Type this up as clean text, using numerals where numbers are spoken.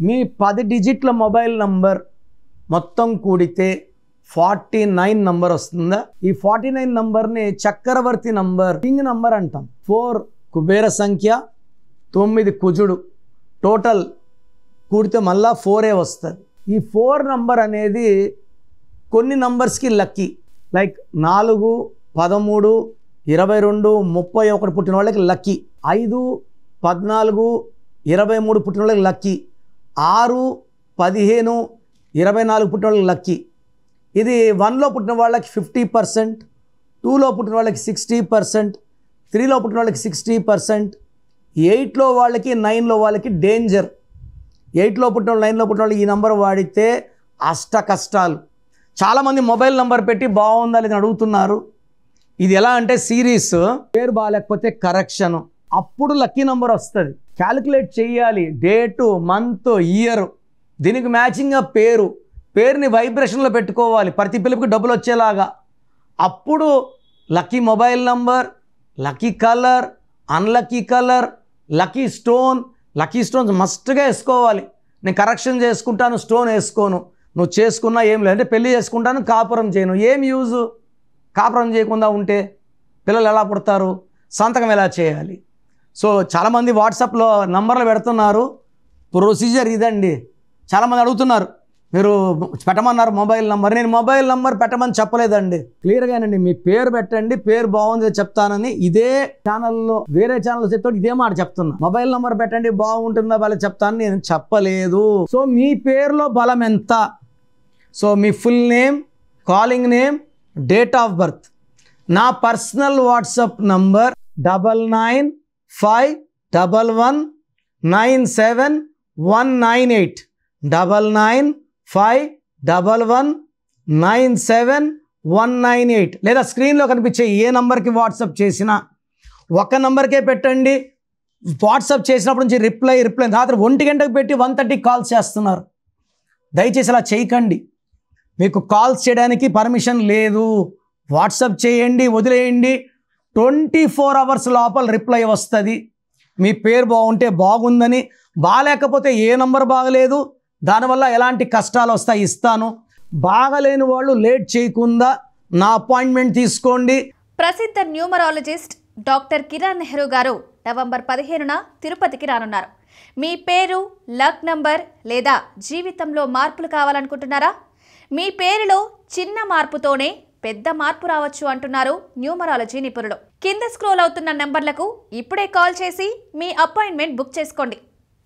మీ 10 డిజిట్ల mobile number మొత్తం కూడితే 49 number వస్తుందా? ఈ 49 నంబర్ని చక్రవర్తి నంబర్, కింగ్ నంబర్ అంటాం. 4 కుబేర సంఖ్య, 9 కుజుడు, టోటల్ కూడితే మళ్ళా 4 వస్తుంది. ఈ 4 నంబర్ అనేది కొన్ని నంబర్స్కి లక్కీ. లైక్ 4, 13, 22, 31 పుట్టిన వాళ్ళకి లక్కీ. 5, 14, 23 పుట్టిన వాళ్ళకి లక్కీ. 6, 15, 24 పుట్టిన వాళ్ళకి లక్కీ. ఇది 1లో పుట్టిన వాళ్ళకి 50%, 2లో పుట్టిన వాళ్ళకి 60%, 3లో పుట్టిన వాళ్ళకి 60%, 8లో వాళ్ళకి 9లో వాళ్ళకి డేంజర్. 8లో పుట్టిన వాళ్ళు 9లో పుట్టిన వాళ్ళు ఈ నెంబర్ వాడితే అష్ట కష్టాలు. చాలామంది మొబైల్ నెంబర్ పెట్టి బాగుందా లేదని అడుగుతున్నారు. ఇది ఎలా అంటే సిరీస్, పేరు బాగాలేకపోతే కరెక్షన్, అప్పుడు లక్కీ నెంబర్ వస్తుంది. క్యాలిక్యులేట్ చేయాలి, డేటు, మంత్, ఇయర్, దీనికి మ్యాచింగ్గా పేరుని వైబ్రేషన్లో పెట్టుకోవాలి, ప్రతి పిలుపుకి డబ్బులు వచ్చేలాగా. అప్పుడు lucky mobile number, lucky colour, unlucky colour, lucky stones మస్ట్గా వేసుకోవాలి. నేను కరెక్షన్ చేసుకుంటాను, స్టోన్ వేసుకోను. నువ్వు చేసుకున్నా ఏం లేదు. అంటే పెళ్లి చేసుకుంటాను, కాపురం చేయను, ఏం యూజు? కాపురం చేయకుండా ఉంటే పిల్లలు ఎలా పుడతారు? సంతకం ఎలా చేయాలి? సో చాలామంది వాట్సాప్లో నంబర్లు పెడుతున్నారు. ప్రొసీజర్ ఇదండి. చాలామంది అడుగుతున్నారు, మీరు పెట్టమన్నారు మొబైల్ నంబర్. నేను మొబైల్ నంబర్ పెట్టమని చెప్పలేదండి. క్లియర్గానండి, మీ పేరు పెట్టండి, పేరు బాగుంది చెప్తానని ఇదే ఛానల్లో, వేరే ఛానల్లో చెప్తాడు ఇదే మాట చెప్తున్నా. మొబైల్ నంబర్ పెట్టండి బాగుంటుందా వాళ్ళకి చెప్తాను నేను చెప్పలేదు. సో మీ పేరులో బలం ఎంత? So me full name, calling name, date of birth. నా పర్సనల్ వాట్సాప్ నంబర్ 9951197198, 9951197198. లేదా స్క్రీన్లో కనిపించే ఏ నంబర్కి వాట్సాప్ చేసినా ఒక నంబర్కే పెట్టండి. వాట్సాప్ చేసినప్పటి నుంచి రిప్లై రాత్రి 1 గంటకు పెట్టి 1:30 కాల్స్ చేస్తున్నారు. దయచేసి అలా చేయకండి. మీకు కాల్స్ చేయడానికి పర్మిషన్ లేదు. వాట్సాప్ చేయండి, వదిలేయండి, 24 అవర్స్ లోపల రిప్లై వస్తుంది. మీ పేరు బాగుంటే బాగుందని, బాగాలేకపోతే ఏ నంబర్ బాగలేదు, దానివల్ల ఎలాంటి కష్టాలు వస్తాయి ఇస్తాను. బాగలేని వాళ్ళు లేట్ చేయకుండా నా అపాయింట్మెంట్ తీసుకోండి. ప్రసిద్ధ న్యూమరాలజిస్ట్ డాక్టర్ కిరణ్ నెహ్రూ గారు నవంబర్ 15న తిరుపతికి రానున్నారు. మీ పేరు, లక్ నంబర్ లేదా జీవితంలో మార్పులు కావాలనుకుంటున్నారా? మీ పేరులో చిన్న మార్పుతోనే పెద్ద మార్పు రావచ్చు అంటున్నారు న్యూమరాలజీ నిపుణులు. కింద స్క్రోల్ అవుతున్న నంబర్లకు ఇప్పుడే కాల్ చేసి మీ అపాయింట్మెంట్ బుక్ చేసుకోండి.